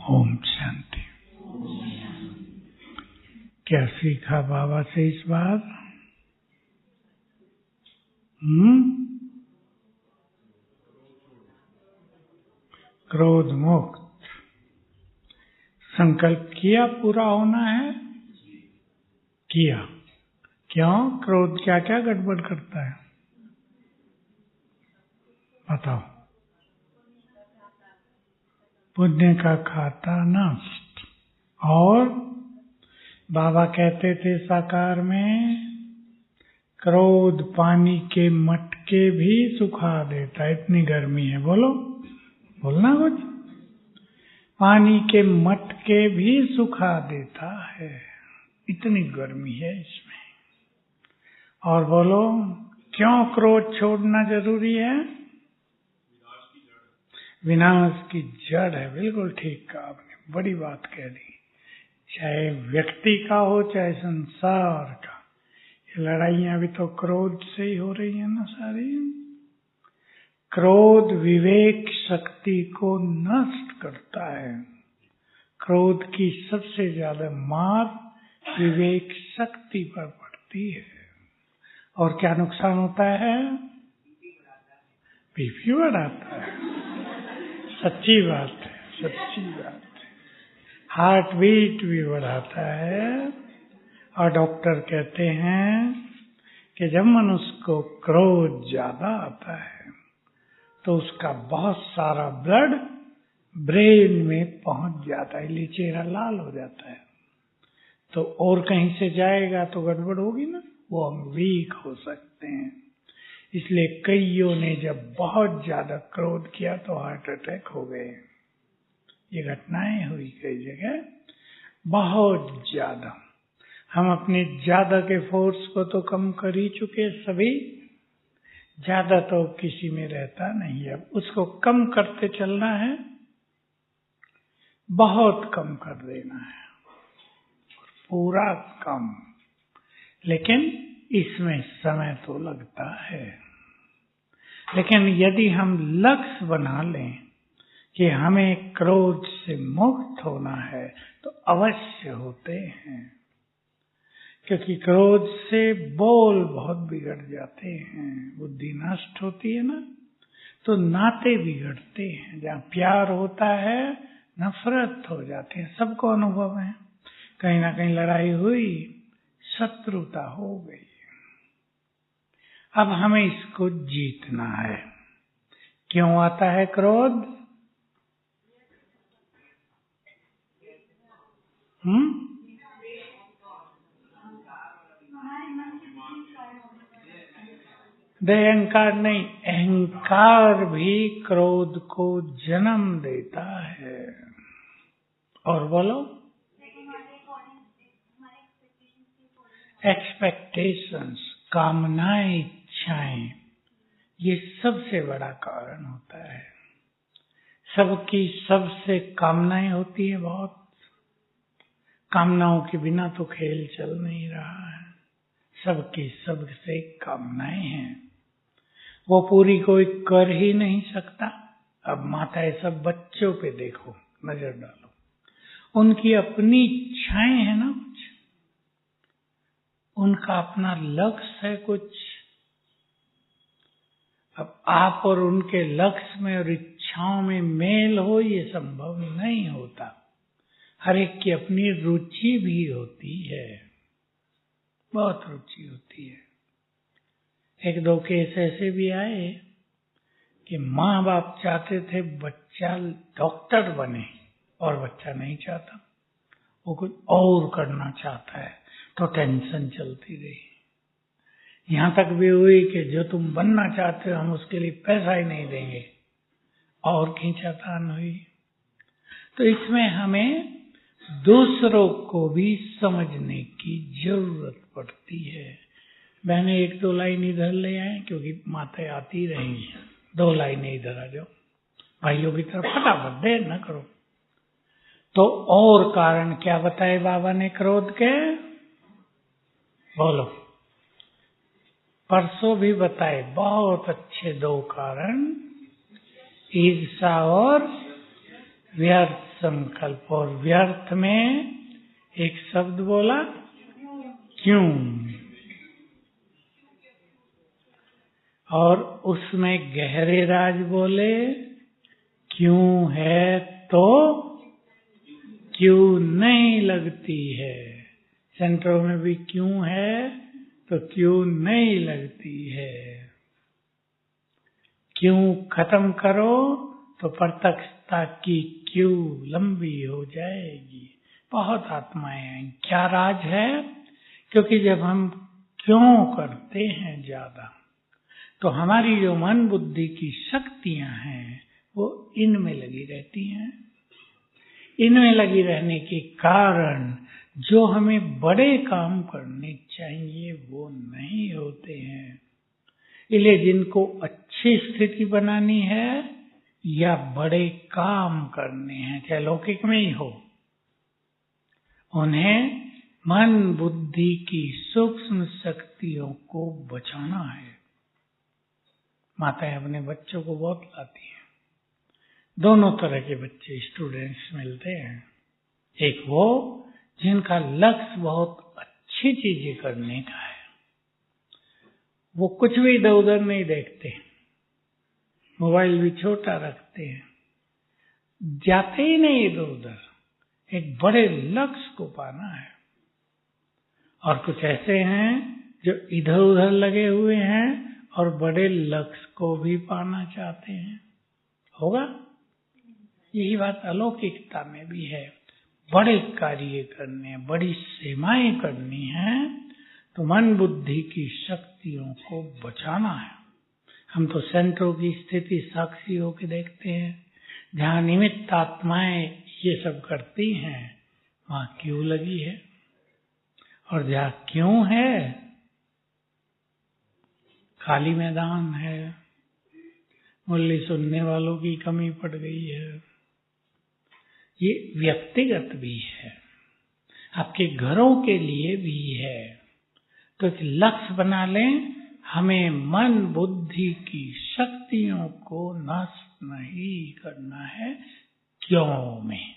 ओम शांति। क्या सीखा बाबा से इस बार? क्रोध मुक्त। संकल्प किया पूरा होना है? किया। क्यों? क्रोध क्या क्या गड़बड़ करता है बताओ? पुण्य का खाता नष्ट। और बाबा कहते थे साकार में, क्रोध पानी के मटके भी सुखा देता है, इतनी गर्मी है। बोलो, बोलना कुछ। पानी के मटके भी सुखा देता है, इतनी गर्मी है इसमें। और बोलो, क्यों क्रोध छोड़ना जरूरी है? विनाश की जड़ है। बिल्कुल ठीक कहा आपने, बड़ी बात कह दी। चाहे व्यक्ति का हो चाहे संसार का, ये लड़ाइयां भी तो क्रोध से ही हो रही है ना सारी। क्रोध विवेक शक्ति को नष्ट करता है। क्रोध की सबसे ज्यादा मार विवेक शक्ति पर पड़ती है। और क्या नुकसान होता है? बीपी बढ़ाता है। सच्ची बात है, सच्ची बात है। हार्ट बीट भी बढ़ाता है। और डॉक्टर कहते हैं कि जब मनुष्य को क्रोध ज्यादा आता है तो उसका बहुत सारा ब्लड ब्रेन में पहुंच जाता है, इसलिए चेहरा लाल हो जाता है। तो और कहीं से जाएगा तो गड़बड़ होगी ना, वो हम वीक हो सकते हैं। इसलिए कईयों ने जब बहुत ज्यादा क्रोध किया तो हार्ट अटैक हो गए। ये घटनाएं हुई कई जगह, बहुत ज्यादा। हम अपने ज्यादा के फोर्स को तो कम कर ही चुके सभी, ज्यादा तो किसी में रहता नहीं है। अब उसको कम करते चलना है, बहुत कम कर देना है, पूरा कम। लेकिन इसमें समय तो लगता है। लेकिन यदि हम लक्ष्य बना लें कि हमें क्रोध से मुक्त होना है तो अवश्य होते हैं। क्योंकि क्रोध से बोल बहुत बिगड़ जाते हैं, बुद्धि नष्ट होती है ना, तो नाते बिगड़ते हैं। जहाँ प्यार होता है नफरत हो जाती है। सबको अनुभव है, कहीं ना कहीं लड़ाई हुई, शत्रुता हो गई। अब हमें इसको जीतना है। क्यों आता है क्रोध? अहंकार नहीं, अहंकार भी क्रोध को जन्म देता है। और बोलो, एक्सपेक्टेशंस, कामनाएं, इच्छाएं, ये सबसे बड़ा कारण होता है। सबकी सबसे कामनाएं होती है बहुत। कामनाओं के बिना तो खेल चल नहीं रहा है। सबकी सबसे कामनाएं हैं, वो पूरी कोई कर ही नहीं सकता। अब माताएं सब बच्चों पे देखो, नजर डालो, उनकी अपनी इच्छाएं हैं ना, कुछ उनका अपना लक्ष्य है कुछ। अब आप और उनके लक्ष्य में और इच्छाओं में मेल हो, ये संभव नहीं होता। हर एक की अपनी रुचि भी होती है, बहुत रुचि होती है। एक दो केस ऐसे भी आए कि माँ बाप चाहते थे बच्चा डॉक्टर बने और बच्चा नहीं चाहता, वो कुछ और करना चाहता है, तो टेंशन चलती रही। यहाँ तक भी हुई कि जो तुम बनना चाहते हो हम उसके लिए पैसा ही नहीं देंगे, और खींचातान हुई। तो इसमें हमें दूसरों को भी समझने की जरूरत पड़ती है। मैंने एक दो लाइन इधर ले आए, क्योंकि माताएं आती रहेंगी। दो लाइनें इधर आ जाओ, भाइयों की तरफ फटाफट, देर न करो। तो और कारण क्या बताए बाबा ने क्रोध के? बोलो, परसों भी बताए बहुत अच्छे दो कारण, ईर्ष्या और व्यर्थ संकल्प। और व्यर्थ में एक शब्द बोला, क्यों। और उसमें गहरे राज बोले, क्यों है तो क्यों नहीं लगती है। सेंटरों में भी क्यों है तो क्यों नहीं लगती है। क्यों खत्म करो तो प्रत्यक्षता की क्यों लंबी हो जाएगी। बहुत आत्माएं हैं। क्या राज है? क्योंकि जब हम क्यों करते हैं ज्यादा, तो हमारी जो मन बुद्धि की शक्तियां हैं वो इनमें लगी रहती हैं। इनमें लगी रहने के कारण जो हमें बड़े काम करने चाहिए वो नहीं होते हैं। इसलिए जिनको अच्छी स्थिति बनानी है या बड़े काम करने हैं, चाहे लौकिक में ही हो, उन्हें मन बुद्धि की सूक्ष्म शक्तियों को बचाना है। माताएं अपने बच्चों को बहुत लाती हैं। दोनों तरह के बच्चे स्टूडेंट्स मिलते हैं। एक वो जिनका लक्ष्य बहुत अच्छी चीजें करने का है, वो कुछ भी इधर उधर नहीं देखते, मोबाइल भी छोटा रखते हैं, जाते ही नहीं इधर उधर, एक बड़े लक्ष्य को पाना है। और कुछ ऐसे हैं जो इधर उधर लगे हुए हैं और बड़े लक्ष्य को भी पाना चाहते हैं। होगा? यही बात अलौकिकता में भी है। बड़े कार्य करने, बड़ी सेवाएं करनी है तो मन बुद्धि की शक्तियों को बचाना है। हम तो सेंटरों की स्थिति साक्षी होकर देखते हैं, जहाँ निमित्त आत्माएं ये सब करती हैं वहां क्यों लगी है। और जहाँ क्यों है, खाली मैदान है, मुरली सुनने वालों की कमी पड़ गई है। ये व्यक्तिगत भी है, आपके घरों के लिए भी है। तो एक लक्ष्य बना लें, हमें मन बुद्धि की शक्तियों को नष्ट नहीं करना है क्यों में।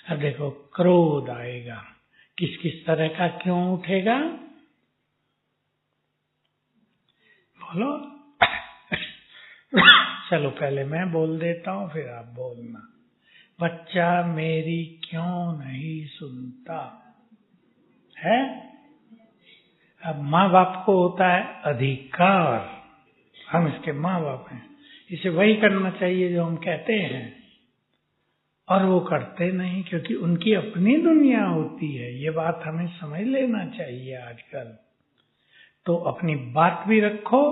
अब देखो, क्रोध आएगा, किस किस तरह का क्यों उठेगा बोलो। चलो पहले मैं बोल देता हूं, फिर आप बोलना। बच्चा मेरी क्यों नहीं सुनता है। अब माँ बाप को होता है अधिकार, हम इसके माँ बाप हैं, इसे वही करना चाहिए जो हम कहते हैं, और वो करते नहीं, क्योंकि उनकी अपनी दुनिया होती है। ये बात हमें समझ लेना चाहिए आजकल। तो अपनी बात भी रखो,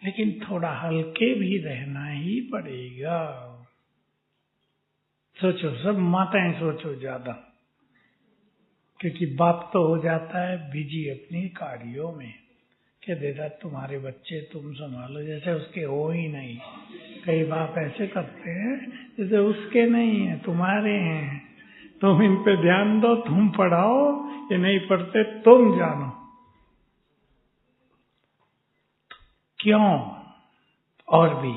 लेकिन थोड़ा हल्के भी रहना ही पड़ेगा। सोचो, सब माताएं सोचो ज्यादा, क्योंकि बाप तो हो जाता है बिजी अपनी कार्यों में, कि देता तुम्हारे बच्चे तुम संभालो, जैसे उसके हो ही नहीं। कई बाप ऐसे करते हैं जैसे उसके नहीं है, तुम्हारे हैं, तुम इन पे ध्यान दो, तुम पढ़ाओ, ये नहीं पढ़ते तुम जानो। क्यों? और भी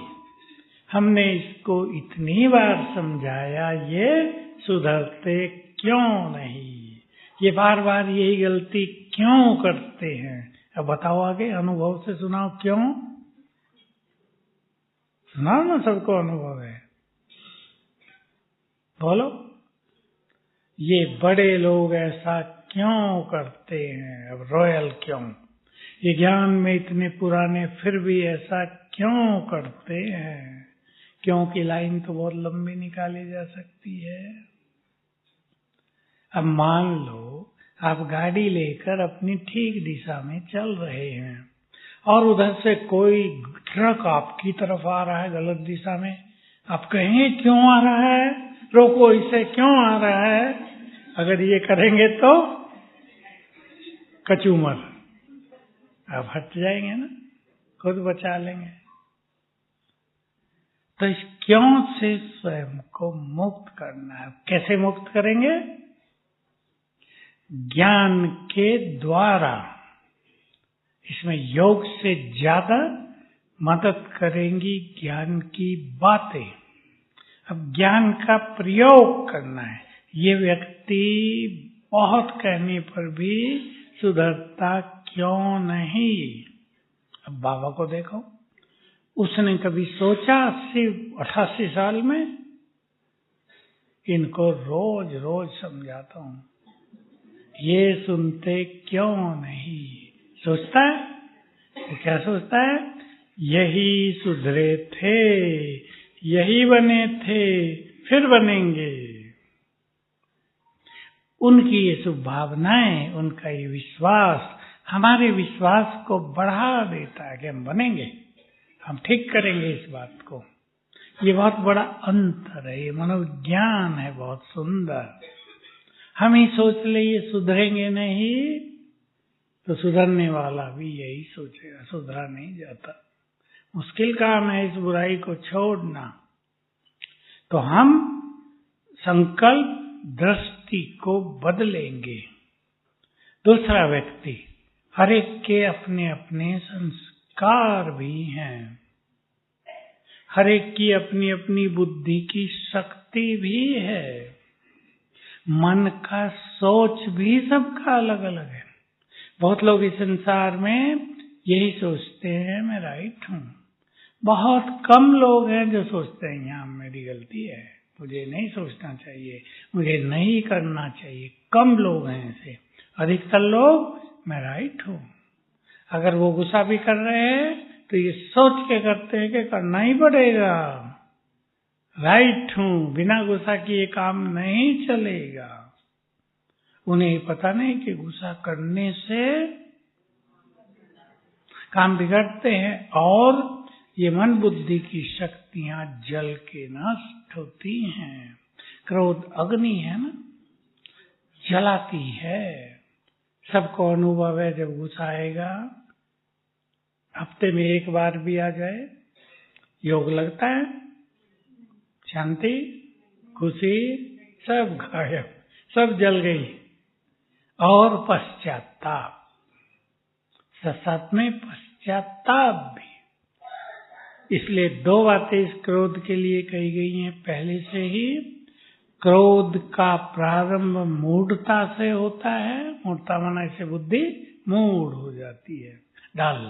हमने इसको इतनी बार समझाया, ये सुधरते क्यों नहीं। ये बार बार यही गलती क्यों करते हैं। अब बताओ, आगे अनुभव से सुनाओ। क्यों सुनाओ ना, सबको अनुभव है, बोलो। ये बड़े लोग ऐसा क्यों करते हैं। अब रॉयल क्यों, ये ज्ञान में इतने पुराने फिर भी ऐसा क्यों करते हैं। क्यों की लाइन तो बहुत लंबी निकाली जा सकती है। अब मान लो आप गाड़ी लेकर अपनी ठीक दिशा में चल रहे हैं और उधर से कोई ट्रक आपकी तरफ आ रहा है गलत दिशा में। आप कहेंगे क्यों आ रहा है, रोको इसे, क्यों आ रहा है। अगर ये करेंगे तो कचूमर, आप हट जाएंगे ना, खुद बचा लेंगे। तो इस क्यों से स्वयं को मुक्त करना है। कैसे मुक्त करेंगे? ज्ञान के द्वारा। इसमें योग से ज्यादा मदद करेंगी ज्ञान की बातें। अब ज्ञान का प्रयोग करना है। ये व्यक्ति बहुत कहने पर भी सुधरता क्यों नहीं? अब बाबा को देखो, उसने कभी सोचा 88 साल में? इनको रोज रोज समझाता हूं, ये सुनते क्यों नहीं? सोचता है तो क्या सोचता है? यही सुधरे थे, यही बने थे, फिर बनेंगे। उनकी ये शुभ भावनाएं, उनका ये विश्वास हमारे विश्वास को बढ़ा देता है कि हम बनेंगे, हम ठीक करेंगे इस बात को। ये बहुत बड़ा अंतर है, ये मनोविज्ञान है बहुत सुंदर। हम ही सोच ले ये सुधरेंगे नहीं, तो सुधरने वाला भी यही सोचेगा, सुधरा नहीं जाता। मुश्किल काम है इस बुराई को छोड़ना। तो हम संकल्प दृष्टि को बदलेंगे। दूसरा व्यक्ति, हर एक के अपने अपने संस्कार भी हैं, हर एक की अपनी अपनी बुद्धि की शक्ति भी है, मन का सोच भी सबका अलग अलग है। बहुत लोग इस संसार में यही सोचते हैं मैं राइट हूं। बहुत कम लोग हैं जो सोचते हैं यहाँ मेरी गलती है, मुझे नहीं सोचना चाहिए, मुझे नहीं करना चाहिए। कम लोग हैं ऐसे। अधिकतर लोग मैं राइट हूं। अगर वो गुस्सा भी कर रहे हैं तो ये सोच के करते हैं कि करना ही पड़ेगा, राइट हूं, बिना गुस्सा किए काम नहीं चलेगा। उन्हें पता नहीं कि गुस्सा करने से काम बिगड़ते हैं और ये मन बुद्धि की शक्तियां जल के नष्ट होती हैं। क्रोध अग्नि है ना, जलाती है। सबको अनुभव है, जब गुस्सा आएगा, हफ्ते में एक बार भी आ जाए, योग लगता है, शांति, खुशी सब गायब, सब जल गई। और पश्चाताप, साथ में पश्चाताप भी। इसलिए दो बातें इस क्रोध के लिए कही गई हैं पहले से ही। क्रोध का प्रारंभ मूढ़ता से होता है। मूढ़ता माना इसे बुद्धि मूढ़ हो जाती है, डल,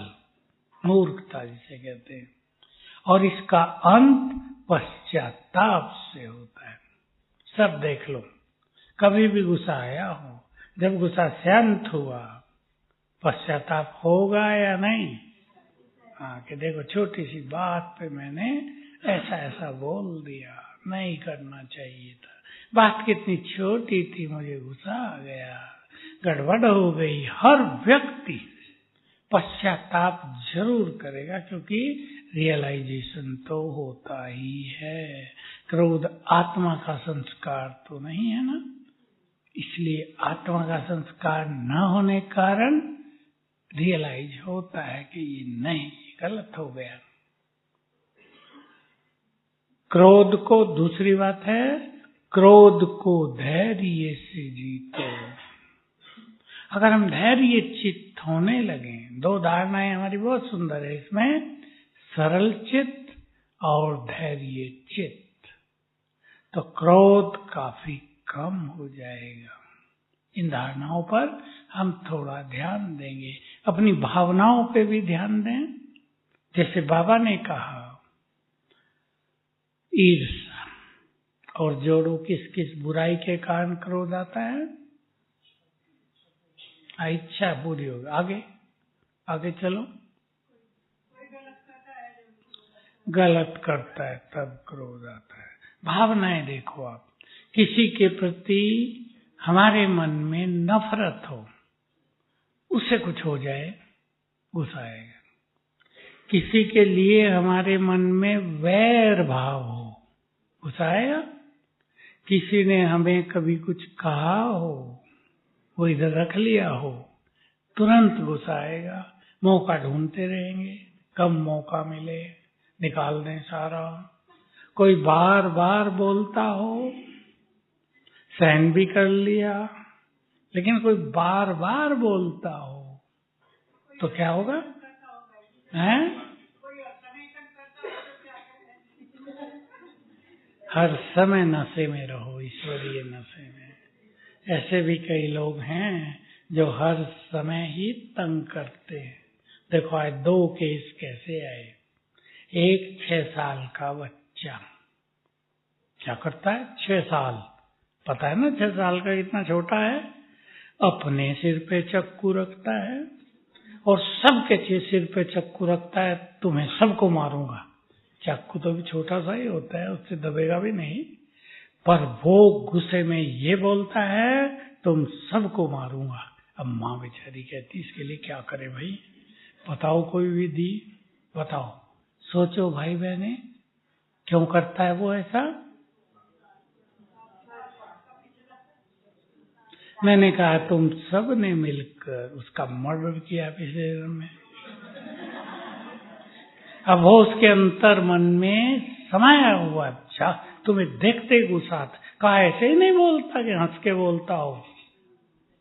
मूर्खता जिसे कहते हैं। और इसका अंत पश्चाताप से होता है। सब देख लो, कभी भी गुस्सा आया हो, जब गुस्सा शांत हुआ, पश्चाताप होगा या नहीं? हाँ, कि देखो छोटी सी बात पे मैंने ऐसा ऐसा बोल दिया, नहीं करना चाहिए था, बात कितनी छोटी थी, मुझे गुस्सा आ गया, गड़बड़ हो गई। हर व्यक्ति पश्चाताप जरूर करेगा, क्योंकि रियलाइजेशन तो होता ही है। क्रोध आत्मा का संस्कार तो नहीं है ना, इसलिए आत्मा का संस्कार न होने के कारण रियलाइज होता है कि ये नहीं, गलत हो गया। क्रोध को, दूसरी बात है, क्रोध को धैर्य से जीतो। अगर हम धैर्य चित्त होने लगे, दो धारणाएं हमारी बहुत सुंदर है इसमें, सरल चित्त और धैर्य चित्त, तो क्रोध काफी कम हो जाएगा। इन धारणाओं पर हम थोड़ा ध्यान देंगे, अपनी भावनाओं पे भी ध्यान दें। जैसे बाबा ने कहा, ईर्ष्या और जोड़ो, किस किस बुराई के कारण क्रोध आता है? इच्छा पूरी होगी। आगे आगे चलो। गलत करता है तब क्रोध आता है। भावनाएं देखो आप, किसी के प्रति हमारे मन में नफरत हो, उससे कुछ हो जाए, गुस्सा आएगा। किसी के लिए हमारे मन में वैर भाव हो, गुस्सा आएगा। किसी ने हमें कभी कुछ कहा हो, वो इधर रख लिया हो, तुरंत गुस्सा आएगा। मौका ढूंढते रहेंगे, कब मौका मिले निकाल दें सारा। कोई बार बार बोलता हो, सहन भी कर लिया, लेकिन कोई बार बार बोलता हो तो क्या होगा? हैं? हर समय नशे में रहो, ईश्वरीय नशे में। ऐसे भी कई लोग हैं जो हर समय ही तंग करते हैं। देखो आज 2 केस कैसे आए। एक 6 साल का बच्चा क्या करता है, 6 साल, पता है ना 6 साल का कितना छोटा है, अपने सिर पे चक्कू रखता है और सबके सिर पे चक्कू रखता है, तुम्हें सबको मारूंगा। चाकू तो भी छोटा सा ही होता है, उससे दबेगा भी नहीं, पर वो गुस्से में ये बोलता है तुम सबको मारूंगा। अब माँ बेचारी कहती इसके लिए क्या करे भाई, बताओ कोई विधि बताओ, सोचो भाई बहने, क्यों करता है वो ऐसा। मैंने कहा तुम सब ने मिलकर उसका मर्डर किया पिछले जन्म में। अब वो उसके अंतर मन में समाया हुआ, अच्छा तुम्हें देखते गुस्सा, कहा ऐसे ही नहीं बोलता कि हंस के बोलता हो,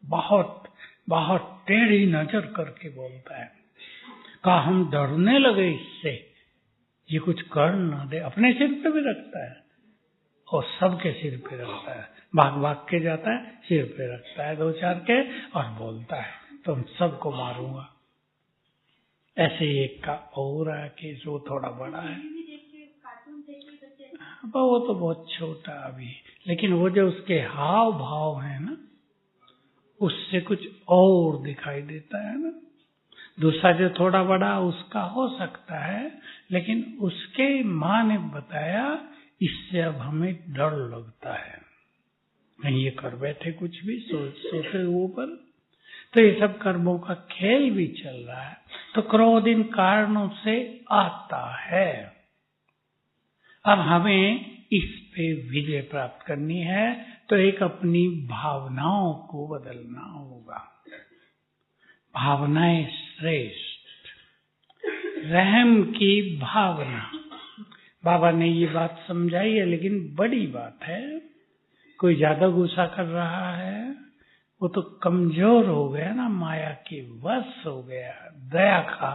बहुत बहुत टेढ़ी नजर करके बोलता है। कहा हम डरने लगे इससे, ये कुछ कर ना दे। अपने सिर पे भी रखता है और सबके सिर पे रखता है, भाग भाग के जाता है, सिर पे रखता है 2-4 के और बोलता है तुम सबको मारूंगा। ऐसे एक का और है कि जो थोड़ा बड़ा है, वो तो बहुत छोटा अभी, लेकिन वो जो उसके हाव भाव है ना, उससे कुछ और दिखाई देता है ना। दूसरा जो थोड़ा बड़ा उसका हो सकता है, लेकिन उसके माँ ने बताया इससे अब हमें डर लगता है, कहीं ये कर बैठे कुछ भी सोचे ऊपर। तो ये सब कर्मों का खेल भी चल रहा है। तो क्रोध इन कारणों से आता है। अब हमें इस पे विजय प्राप्त करनी है, तो एक अपनी भावनाओं को बदलना होगा। भावनाएं श्रेष्ठ, रहम की भावना, बाबा ने ये बात समझाई है, लेकिन बड़ी बात है। कोई ज्यादा गुस्सा कर रहा है, वो तो कमजोर हो गया ना, माया के वश हो गया, दया का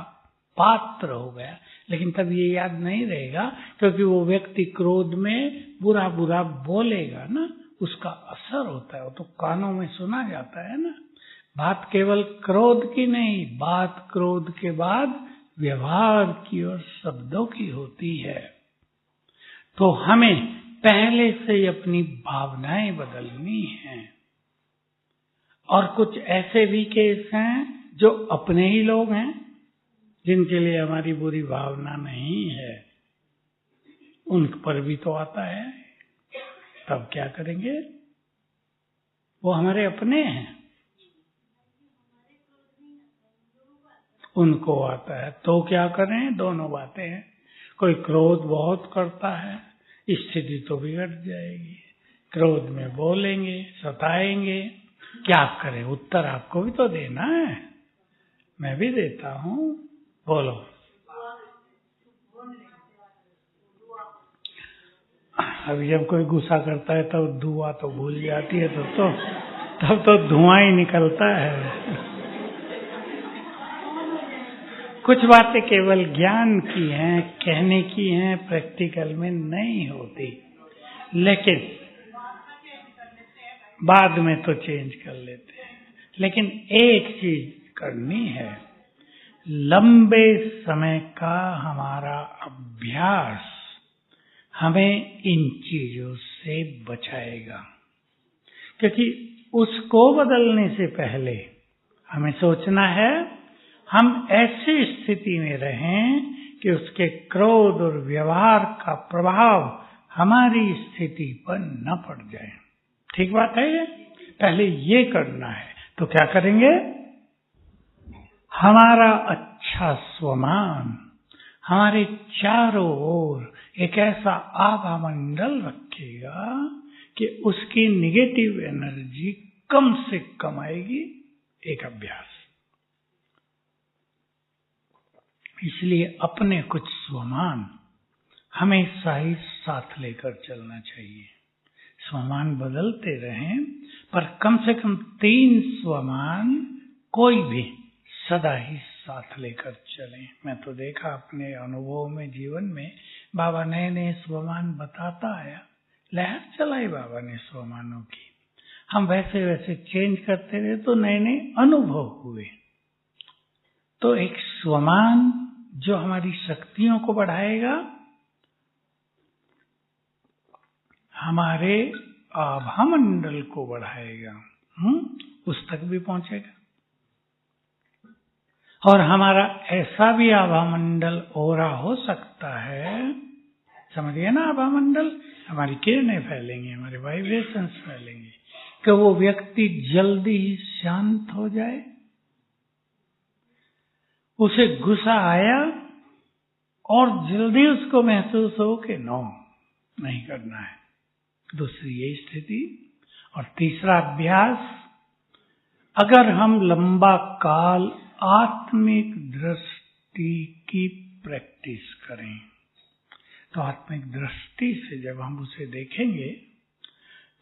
पात्र हो गया। लेकिन तब ये याद नहीं रहेगा, क्योंकि वो व्यक्ति क्रोध में बुरा बुरा बोलेगा ना, उसका असर होता है, वो तो कानों में सुना जाता है ना। बात केवल क्रोध की नहीं, बात क्रोध के बाद व्यवहार की और शब्दों की होती है। तो हमें पहले से अपनी भावनाएं बदलनी हैं। और कुछ ऐसे भी केस हैं जो अपने ही लोग हैं, जिनके लिए हमारी बुरी भावना नहीं है, उन पर भी तो आता है। तब क्या करेंगे, वो हमारे अपने हैं, उनको आता है, तो क्या करें। दोनों बातें हैं। कोई क्रोध बहुत करता है, स्थिति तो बिगड़ जाएगी। क्रोध में बोलेंगे, सताएंगे, क्या करें। उत्तर आपको भी तो देना है, मैं भी देता हूँ, बोलो। अभी जब कोई गुस्सा करता है तो धुआं तो भूल जाती है, तब तो धुआं ही निकलता है। कुछ बातें केवल ज्ञान की हैं, कहने की हैं, प्रैक्टिकल में नहीं होती, लेकिन बाद में तो चेंज कर लेते हैं। लेकिन एक चीज करनी है, लंबे समय का हमारा अभ्यास हमें इन चीजों से बचाएगा। क्योंकि उसको बदलने से पहले हमें सोचना है हम ऐसी स्थिति में रहें कि उसके क्रोध और व्यवहार का प्रभाव हमारी स्थिति पर न पड़ जाए। ठीक बात है ये? पहले ये करना है। तो क्या करेंगे, हमारा अच्छा स्वमान हमारे चारों ओर एक ऐसा आभा मंडल रखेगा कि उसकी निगेटिव एनर्जी कम से कम आएगी। एक अभ्यास। इसलिए अपने कुछ स्वमान हमेशा ही साथ लेकर चलना चाहिए। स्वमान बदलते रहें, पर कम से कम 3 स्वमान कोई भी सदा ही साथ लेकर चलें। मैं तो देखा अपने अनुभव में, जीवन में, बाबा नए नए स्वमान बताता आया, लहर चलाई बाबा ने स्वमानों की। हम वैसे वैसे चेंज करते रहे तो नए नए अनुभव हुए। तो एक स्वमान जो हमारी शक्तियों को बढ़ाएगा, हमारे आभामंडल को बढ़ाएगा, उस तक भी पहुंचेगा। और हमारा ऐसा भी आभामंडल ओरा हो सकता है, समझिए ना, आभामंडल हमारी किरणें फैलेंगी, हमारे वाइब्रेशंस फैलेंगे, कि वो व्यक्ति जल्दी ही शांत हो जाए, उसे गुस्सा आया और जल्दी उसको महसूस हो कि नो, नहीं करना है। दूसरी ये स्थिति। और तीसरा अभ्यास, अगर हम लंबा काल आत्मिक दृष्टि की प्रैक्टिस करें, तो आत्मिक दृष्टि से जब हम उसे देखेंगे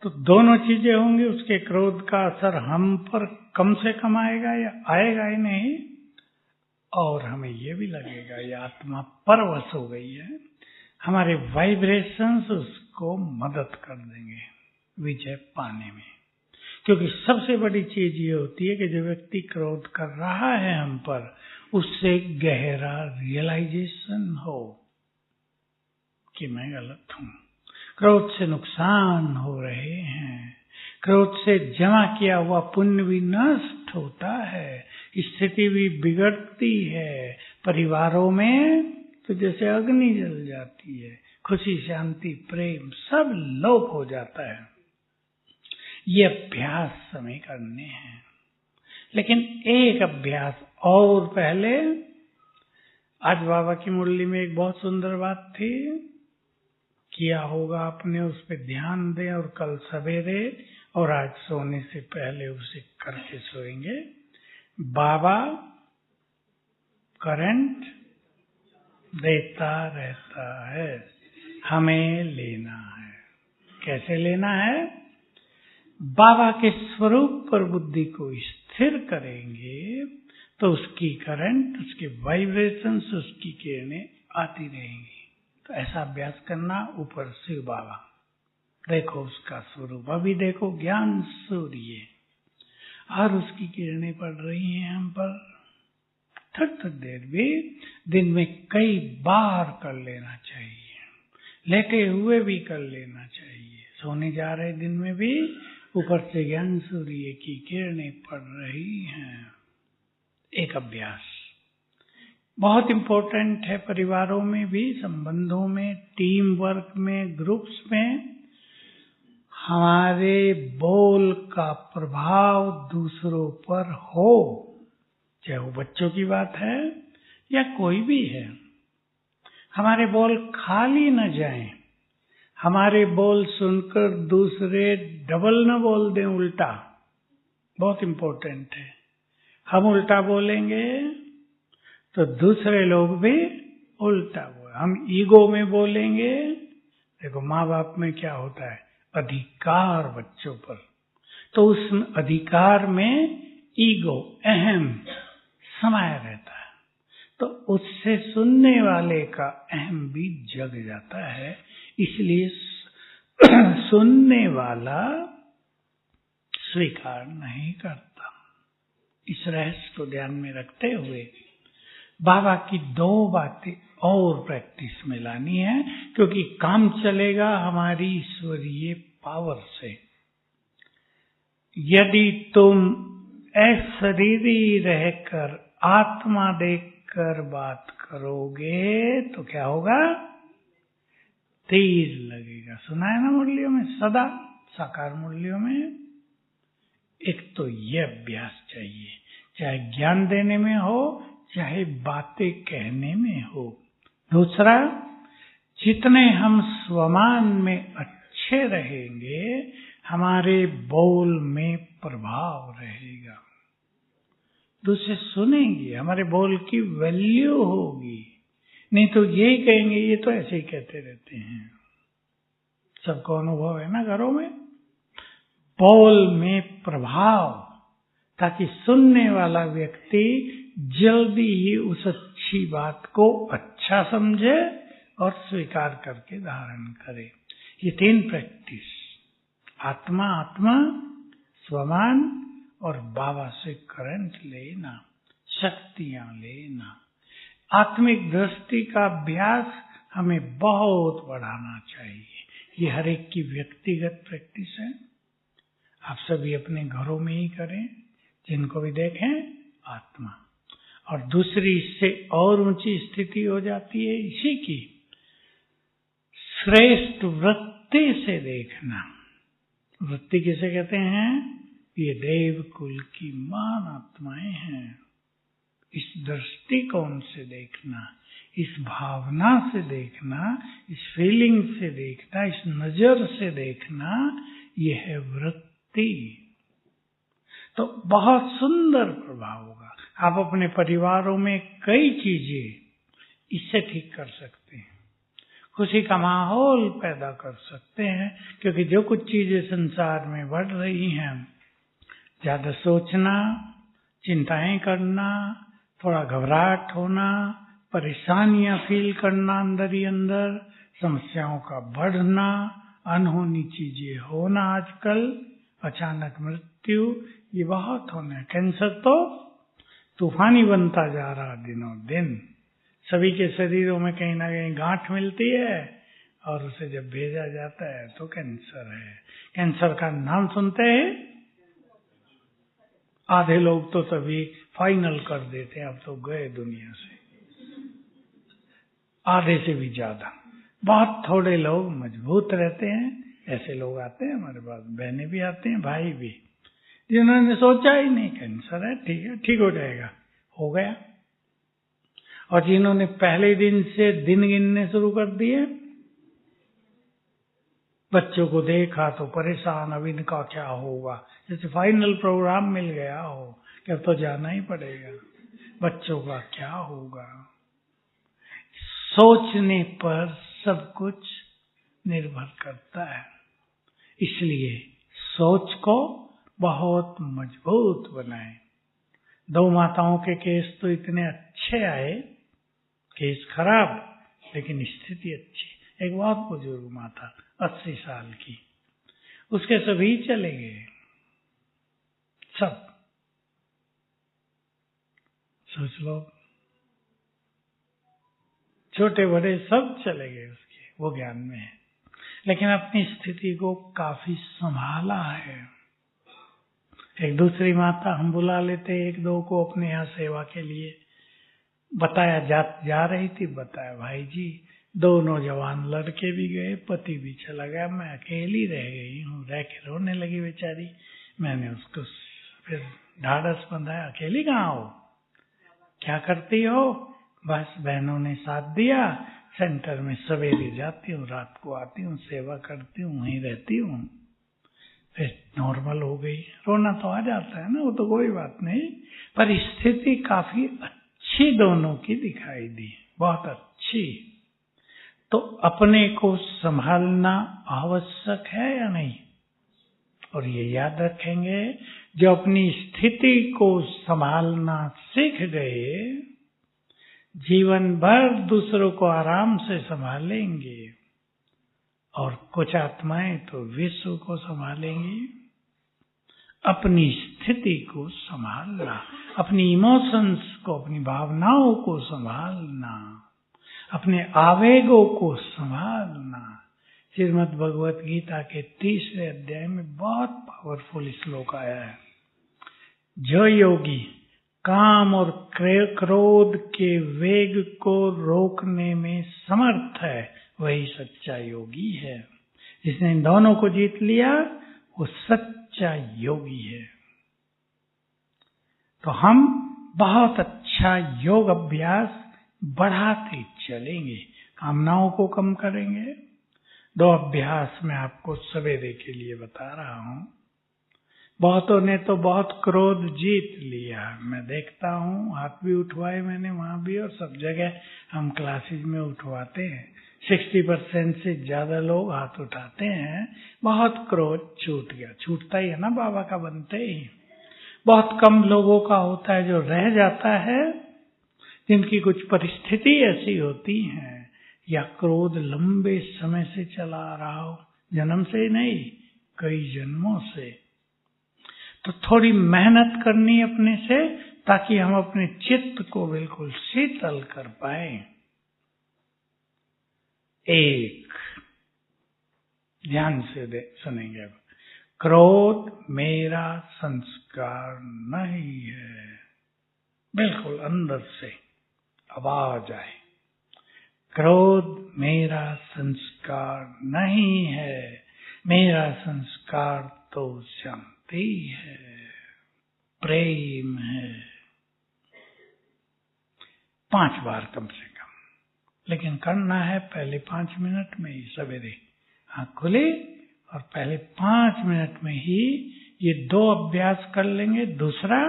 तो दोनों चीजें होंगी। उसके क्रोध का असर हम पर कम से कम आएगा या आएगा ही नहीं, और हमें ये भी लगेगा ये आत्मा परवश हो गई है। हमारे वाइब्रेशंस उसको मदद कर देंगे विजय पाने में। क्योंकि सबसे बड़ी चीज ये होती है कि जो व्यक्ति क्रोध कर रहा है हम पर, उससे गहरा रियलाइजेशन हो कि मैं गलत हूं, क्रोध से नुकसान हो रहे हैं, क्रोध से जमा किया हुआ पुण्य भी नष्ट होता है, स्थिति भी बिगड़ती है, परिवारों में तो जैसे अग्नि जल जाती है, खुशी शांति प्रेम सब लोप हो जाता है। ये अभ्यास हमें करने हैं। लेकिन एक अभ्यास और पहले, आज बाबा की मुरली में एक बहुत सुंदर बात थी, किया होगा आपने, उस पर ध्यान दें और कल सवेरे और आज सोने से पहले उसे करके सोएंगे। बाबा करंट देता रहता है, हमें लेना है। कैसे लेना है? बाबा के स्वरूप पर बुद्धि को स्थिर करेंगे तो उसकी करंट, उसके वाइब्रेशंस, उसकी किरणें आती रहेंगी। तो ऐसा अभ्यास करना। ऊपर शिव बाबा देखो, उसका स्वरूप अभी देखो, ज्ञान सूर्य, और उसकी किरणें पड़ रही हैं हम पर। थोड़ी देर भी दिन में कई बार कर लेना चाहिए, लेटे हुए भी कर लेना चाहिए, सोने जा रहे दिन में भी ऊपर से ज्ञान सूर्य की किरणें पड़ रही हैं। एक अभ्यास बहुत इंपॉर्टेंट है, परिवारों में भी, संबंधों में, टीम वर्क में, ग्रुप्स में। हमारे बोल का प्रभाव दूसरों पर हो, चाहे वो बच्चों की बात है या कोई भी है। हमारे बोल खाली न जाएं, हमारे बोल सुनकर दूसरे डबल न बोल दें, उल्टा। बहुत इंपॉर्टेंट है। हम उल्टा बोलेंगे तो दूसरे लोग भी उल्टा बोले। हम ईगो में बोलेंगे, देखो माँ बाप में क्या होता है, अधिकार बच्चों पर, तो उस अधिकार में ईगो, अहम समाया रहता है, तो उससे सुनने वाले का अहम भी जग जाता है। इसलिए सुनने वाला स्वीकार नहीं करता। इस रहस्य को ध्यान में रखते हुए बाबा की दो बातें और प्रैक्टिस में लानी है, क्योंकि काम चलेगा हमारी ईश्वरीय पावर से। यदि तुम अशरीरी रहकर आत्मा देखकर बात करोगे तो क्या होगा? तीर लगेगा। सुना है ना मुरलियों में, सदा साकार मुरलियों में। एक तो ये अभ्यास चाहिए, चाहे ज्ञान देने में हो, चाहे बातें कहने में हो। दूसरा, जितने हम स्वमान में अच्छे रहेंगे, हमारे बोल में प्रभाव रहेगा। दूसरे सुनेंगे, हमारे बोल की वैल्यू होगी। नहीं तो यही कहेंगे, ये तो ऐसे ही कहते रहते हैं। सबको अनुभव है ना घरों में। बोल में प्रभाव, ताकि सुनने वाला व्यक्ति जल्दी ही उस अच्छी बात को अच्छा समझे और स्वीकार करके धारण करे। ये 3 प्रैक्टिस, आत्मा आत्मा, स्वमान और बाबा से करंट लेना, शक्तियां लेना। आत्मिक दृष्टि का अभ्यास हमें बहुत बढ़ाना चाहिए। ये हर एक की व्यक्तिगत प्रैक्टिस है। आप सभी अपने घरों में ही करें, जिनको भी देखें आत्मा। और दूसरी इससे और ऊंची स्थिति हो जाती है इसी की, श्रेष्ठ वृत्ति से देखना। वृत्ति किसे कहते हैं? ये देव कुल की महान आत्माएं हैं। इस दृष्टिकोण से देखना, इस भावना से देखना, इस फीलिंग से देखना, इस नजर से देखना, यह है वृत्ति। तो बहुत सुंदर प्रभाव होगा। आप अपने परिवारों में कई चीजें इससे ठीक कर सकते हैं, खुशी का माहौल पैदा कर सकते हैं। क्योंकि जो कुछ चीजें संसार में बढ़ रही हैं, ज्यादा सोचना, चिंताएं करना, थोड़ा घबराहट होना, परेशानियां फील करना अंदर ही अंदर, समस्याओं का बढ़ना, अनहोनी चीजें होना, आजकल अचानक मृत्यु, ये बहुत होना। कैंसर तो तूफानी बनता जा रहा दिनों दिन। सभी के शरीरों में कहीं ना कहीं गांठ मिलती है और उसे जब भेजा जाता है तो कैंसर है। कैंसर का नाम सुनते हैं, आधे लोग तो तभी फाइनल कर देते हैं, अब तो गए दुनिया से, आधे से भी ज्यादा। बहुत थोड़े लोग मजबूत रहते हैं। ऐसे लोग आते हैं हमारे पास, बहनें भी आते हैं, भाई भी, जिन्होंने सोचा ही नहीं कैंसर है, ठीक है, ठीक हो जाएगा, हो गया। और जिन्होंने पहले दिन से दिन गिनने शुरू कर दिए, बच्चों को देखा तो परेशान, अब इनका क्या होगा, जैसे फाइनल प्रोग्राम मिल गया हो कि अब तो जाना ही पड़ेगा, बच्चों का क्या होगा। सोचने पर सब कुछ निर्भर करता है। इसलिए सोच को बहुत मजबूत बनाएं। 2 माताओं के केस तो इतने अच्छे आए, केस खराब लेकिन स्थिति अच्छी। एक बहुत बुजुर्ग माता 80 साल की, उसके सभी चले गए, सब। सोच लो, छोटे बड़े सब चले गए उसके, वो ज्ञान में है, लेकिन अपनी स्थिति को काफी संभाला है। एक दूसरी माता हम बुला लेते 1-2 को अपने यहाँ सेवा के लिए, बताया जा रही थी, बताया भाई जी 2 नौजवान लड़के भी गए, पति भी चला गया, मैं अकेली रह गई हूँ। रह के रोने लगी बेचारी। मैंने उसको फिर ढाढ़स बंधाया, अकेली कहाँ हो, क्या करती हो? बस बहनों ने साथ दिया, सेंटर में सवेरे जाती हूँ, रात को आती हूँ, सेवा करती हूँ, वहीं रहती हूँ। फिर नॉर्मल हो गई। रोना तो आ जाता है ना, वो तो कोई बात नहीं, पर स्थिति काफी अच्छी दोनों की दिखाई दी, बहुत अच्छी। तो अपने को संभालना आवश्यक है या नहीं? और ये याद रखेंगे, जो अपनी स्थिति को संभालना सीख गए, जीवन भर दूसरों को आराम से संभालेंगे। और कुछ आत्माएं तो विश्व को संभालेंगी। अपनी स्थिति को संभालना, अपनी इमोशंस को, अपनी भावनाओं को संभालना, अपने आवेगों को संभालना। श्रीमद् भगवत गीता के 30वें अध्याय में बहुत पावरफुल श्लोक आया है। जो योगी काम और क्रोध के वेग को रोकने में समर्थ है, वही सच्चा योगी है। जिसने इन दोनों को जीत लिया, वो सच्चा योगी है। तो हम बहुत अच्छा योग अभ्यास बढ़ाते चलेंगे, कामनाओं को कम करेंगे। 2 अभ्यास मैं आपको सवेरे के लिए बता रहा हूं। बहुतों ने तो बहुत क्रोध जीत लिया, मैं देखता हूं, हाथ भी उठवाए मैंने वहां भी, और सब जगह हम क्लासेज में उठवाते हैं। 60% से ज्यादा लोग हाथ उठाते हैं। बहुत क्रोध छूट गया, छूटता ही है ना बाबा का बनते ही। बहुत कम लोगों का होता है जो रह जाता है, जिनकी कुछ परिस्थिति ऐसी होती है, या क्रोध लंबे समय से चला आ रहा हो, जन्म से नहीं, कई जन्मों से। तो थोड़ी मेहनत करनी अपने से, ताकि हम अपने चित्त को बिल्कुल शीतल कर पाए। एक, ध्यान से सुनेंगे अब। क्रोध मेरा संस्कार नहीं है। बिल्कुल अंदर से आवाज आए, क्रोध मेरा संस्कार नहीं है, मेरा संस्कार तो शांति है, प्रेम है। 5 बार कम से कम, लेकिन करना है पहले 5 मिनट में ही। सवेरे आँख खुली और पहले 5 मिनट में ही ये 2 अभ्यास कर लेंगे। दूसरा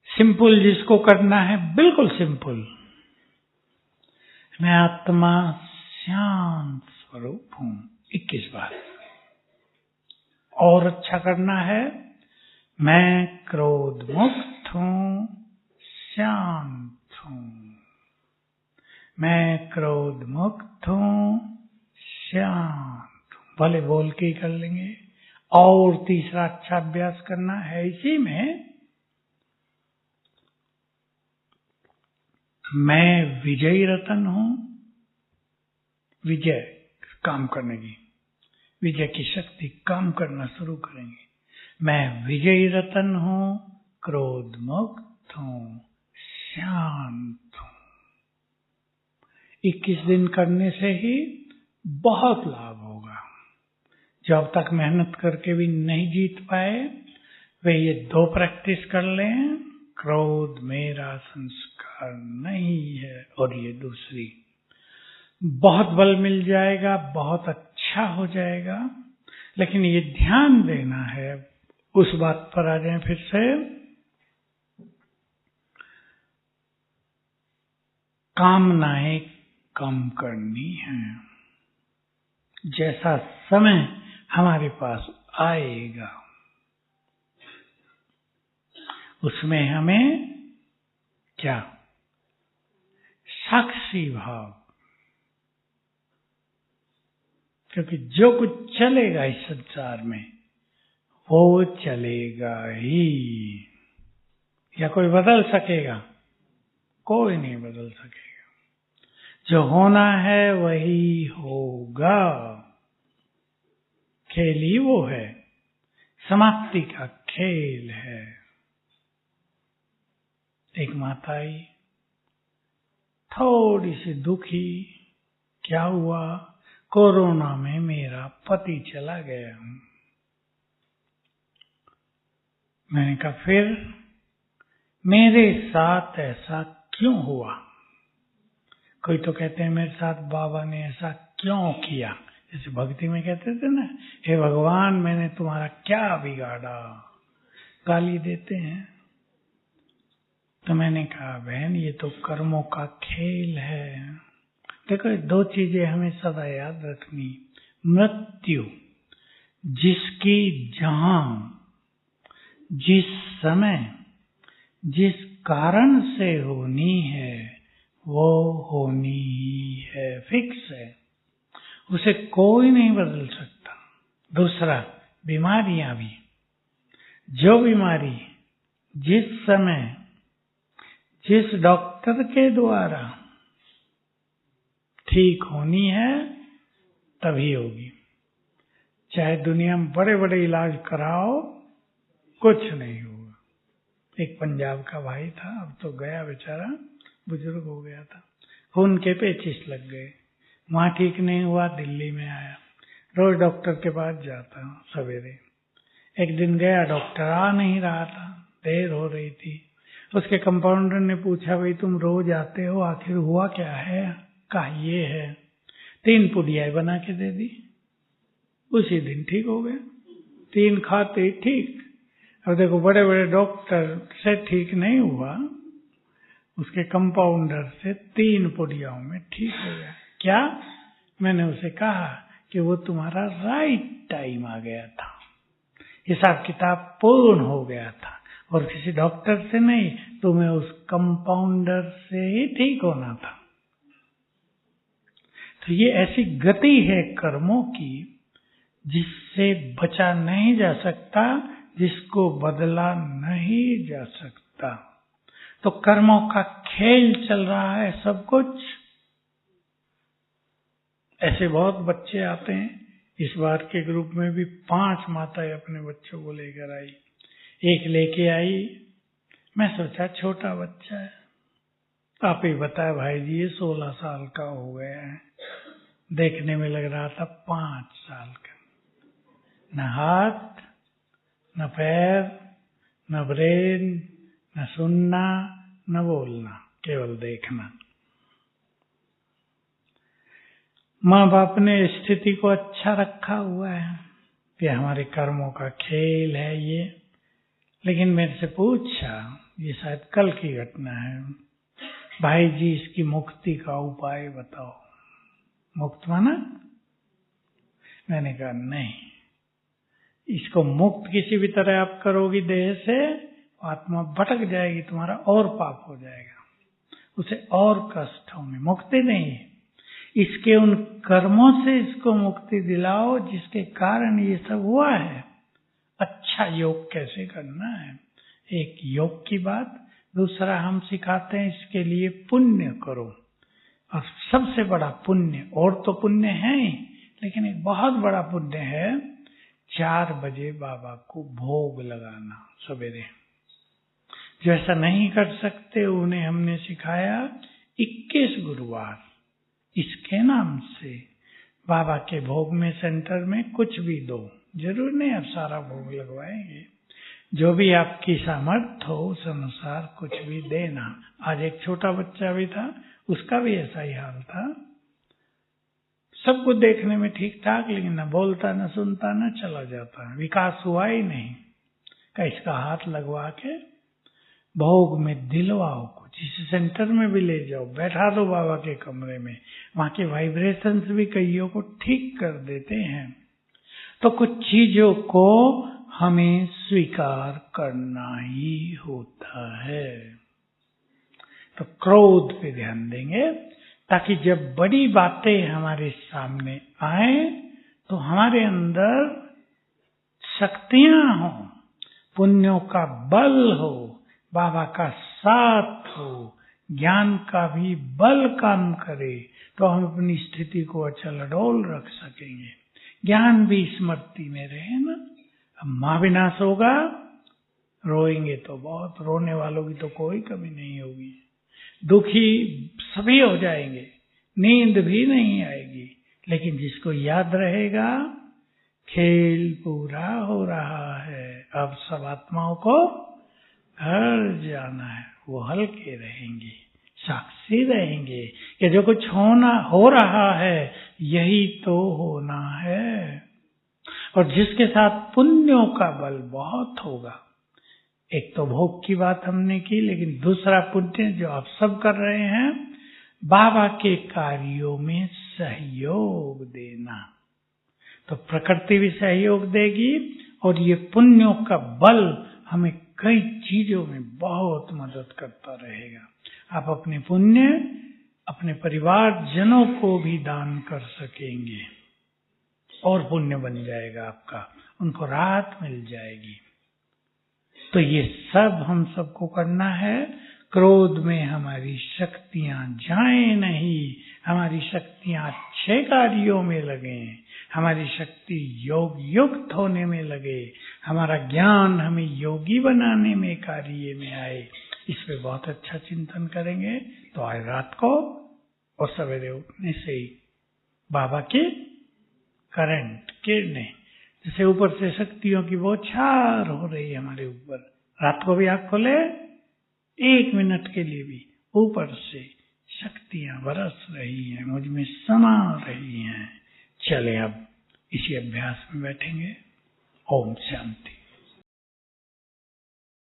सिंपल, जिसको करना है बिल्कुल सिंपल, मैं आत्मा शांत स्वरूप हूं, 21 बार। और अच्छा करना है, मैं क्रोध मुक्त हूं, शांत हूं, मैं क्रोध मुक्त हूं, शांत हूं। भले बोल के ही कर लेंगे। और तीसरा अच्छा अभ्यास करना है इसी में, मैं विजयी रतन हूं। विजय काम करने की, विजय की शक्ति काम करना शुरू करेंगे। मैं विजयी रतन हूं, क्रोध मुक्त हूं, शांत हूं। 21 दिन करने से ही बहुत लाभ होगा। जब तक मेहनत करके भी नहीं जीत पाए, वे ये 2 प्रैक्टिस कर लें। क्रोध मेरा संस्कार नहीं है, और ये दूसरी, बहुत बल मिल जाएगा, बहुत अच्छा हो जाएगा। लेकिन ये ध्यान देना है, उस बात पर आ जाए फिर से, कामनाएं कम करनी है। जैसा समय हमारे पास आएगा, उसमें हमें क्या, साक्षी भाव, क्योंकि जो कुछ चलेगा इस संसार में वो चलेगा ही। या कोई बदल सकेगा? कोई नहीं बदल सकेगा। जो होना है वही होगा। खेल ही वो है, समाप्ति का खेल है। एक माता आई, थोड़ी सी दुखी, क्या हुआ? कोरोना में मेरा पति चला गया। मैंने कहा फिर मेरे साथ ऐसा क्यों हुआ? कोई तो कहते हैं मेरे साथ बाबा ने ऐसा क्यों किया, जैसे भक्ति में कहते थे ना, हे भगवान मैंने तुम्हारा क्या बिगाड़ा, गाली देते हैं। तो मैंने कहा बहन ये तो कर्मों का खेल है। देखो 2 चीजें हमें सदा याद रखनी। मृत्यु जिसकी जहां, जिस समय, जिस कारण से होनी है वो होनी ही है, फिक्स है, उसे कोई नहीं बदल सकता। दूसरा, बीमारियां भी, जो बीमारी जिस समय जिस डॉक्टर के द्वारा ठीक होनी है तभी होगी। चाहे दुनिया में बड़े बड़े इलाज कराओ, कुछ नहीं होगा। एक पंजाब का भाई था, अब तो गया बेचारा, बुजुर्ग हो गया था, खून के पेचिश लग गए, वहां ठीक नहीं हुआ, दिल्ली में आया। रोज डॉक्टर के पास जाता हूँ सवेरे। एक दिन गया, डॉक्टर आ नहीं रहा था, देर हो रही थी। उसके कंपाउंडर ने पूछा भाई तुम रोज आते हो, आखिर हुआ क्या है? कहा ये है। 3 पुड़ियाएं बना के दे दी, उसी दिन ठीक हो गया। 3 खाते ठीक। अब देखो बड़े बड़े डॉक्टर से ठीक नहीं हुआ, उसके कंपाउंडर से 3 पुड़ियाओं में ठीक हो गया। क्या? मैंने उसे कहा कि वो तुम्हारा राइट टाइम आ गया था, हिसाब किताब पूर्ण हो गया था, और किसी डॉक्टर से नहीं, तुम्हें उस कंपाउंडर से ही ठीक होना था। तो ये ऐसी गति है कर्मों की जिससे बचा नहीं जा सकता, जिसको बदला नहीं जा सकता। तो कर्मों का खेल चल रहा है सब कुछ। ऐसे बहुत बच्चे आते हैं। इस बार के ग्रुप में भी 5 माताएं अपने बच्चों को लेकर आई। एक लेके आई, मैं सोचा छोटा बच्चा है, आप ही बताया भाई जी, ये 16 साल का हो गया है। देखने में लग रहा था 5 साल का। न हाथ, न पैर, न ब्रेन, न सुनना, न बोलना, केवल देखना। माँ बाप ने स्थिति को अच्छा रखा हुआ है कि हमारे कर्मों का खेल है ये। लेकिन मेरे से पूछा, ये शायद कल की घटना है, भाई जी इसकी मुक्ति का उपाय बताओ। मुक्त माना? मैंने कहा नहीं, इसको मुक्त किसी भी तरह आप करोगी देह से, आत्मा भटक जाएगी, तुम्हारा और पाप हो जाएगा, उसे और कष्ट होंगे। मुक्ति नहीं, इसके उन कर्मों से इसको मुक्ति दिलाओ जिसके कारण ये सब हुआ है। अच्छा योग कैसे करना है, एक योग की बात। दूसरा हम सिखाते हैं इसके लिए पुण्य करो। और सबसे बड़ा पुण्य, और तो पुण्य है ही, लेकिन एक बहुत बड़ा पुण्य है 4 बजे बाबा को भोग लगाना सवेरे। जो ऐसा नहीं कर सकते उन्हें हमने सिखाया 21 गुरुवार इसके नाम से बाबा के भोग में सेंटर में कुछ भी दो, जरूर नहीं आप सारा भोग लगवाएंगे, जो भी आपकी सामर्थ्य हो उस अनुसार कुछ भी देना। आज एक छोटा बच्चा भी था, उसका भी ऐसा ही हाल था। सब कुछ देखने में ठीक ठाक, लेकिन न बोलता, न सुनता, न चला जाता, विकास हुआ ही नहीं। का इसका हाथ लगवा के भोग में दिलवाओ, कुछ इस सेंटर में भी ले जाओ, बैठा दो बाबा के कमरे में, वहां के वाइब्रेशंस भी कईयों को ठीक कर देते हैं। तो कुछ चीजों को हमें स्वीकार करना ही होता है। तो क्रोध पे ध्यान देंगे, ताकि जब बड़ी बातें हमारे सामने आए तो हमारे अंदर शक्तियां हो, पुण्यों का बल हो, बाबा का साथ हो, ज्ञान का भी बल काम करे, तो हम अपनी स्थिति को अचल अडोल रख सकेंगे। ज्ञान भी स्मृति में रहे ना। अब महाविनाश होगा, रोएंगे तो बहुत, रोने वालों की तो कोई कमी नहीं होगी, दुखी सभी हो जाएंगे, नींद भी नहीं आएगी, लेकिन जिसको याद रहेगा खेल पूरा हो रहा है, अब सब आत्माओं को घर जाना है, वो हल्के रहेंगे, साक्षी रहेंगे कि जो कुछ हो रहा है यही तो होना है। और जिसके साथ पुण्यों का बल बहुत होगा, एक तो भोग की बात हमने की, लेकिन दूसरा पुण्य जो आप सब कर रहे हैं, बाबा के कार्यों में सहयोग देना। तो प्रकृति भी सहयोग देगी और ये पुण्यों का बल हमें कई चीजों में बहुत मदद करता रहेगा। आप अपने पुण्य अपने परिवार जनों को भी दान कर सकेंगे और पुण्य बन जाएगा आपका, उनको राहत मिल जाएगी। तो ये सब हम सबको करना है। क्रोध में हमारी शक्तियां जाएं नहीं, हमारी शक्तियां अच्छे कार्यों में लगे, हमारी शक्ति योग युक्त होने में लगे, हमारा ज्ञान हमें योगी बनाने में कार्य में आए। इस पे बहुत अच्छा चिंतन करेंगे तो आज रात को और सवेरे उठने से ही बाबा की करंट किरणें जैसे ऊपर से शक्तियों की बौछार हो रही है हमारे ऊपर, रात को भी आँख खोले 1 मिनट के लिए भी ऊपर से शक्तियां बरस रही हैं, मुझ में समा रही हैं। चले अब इसी अभ्यास में बैठेंगे। ओम शांति।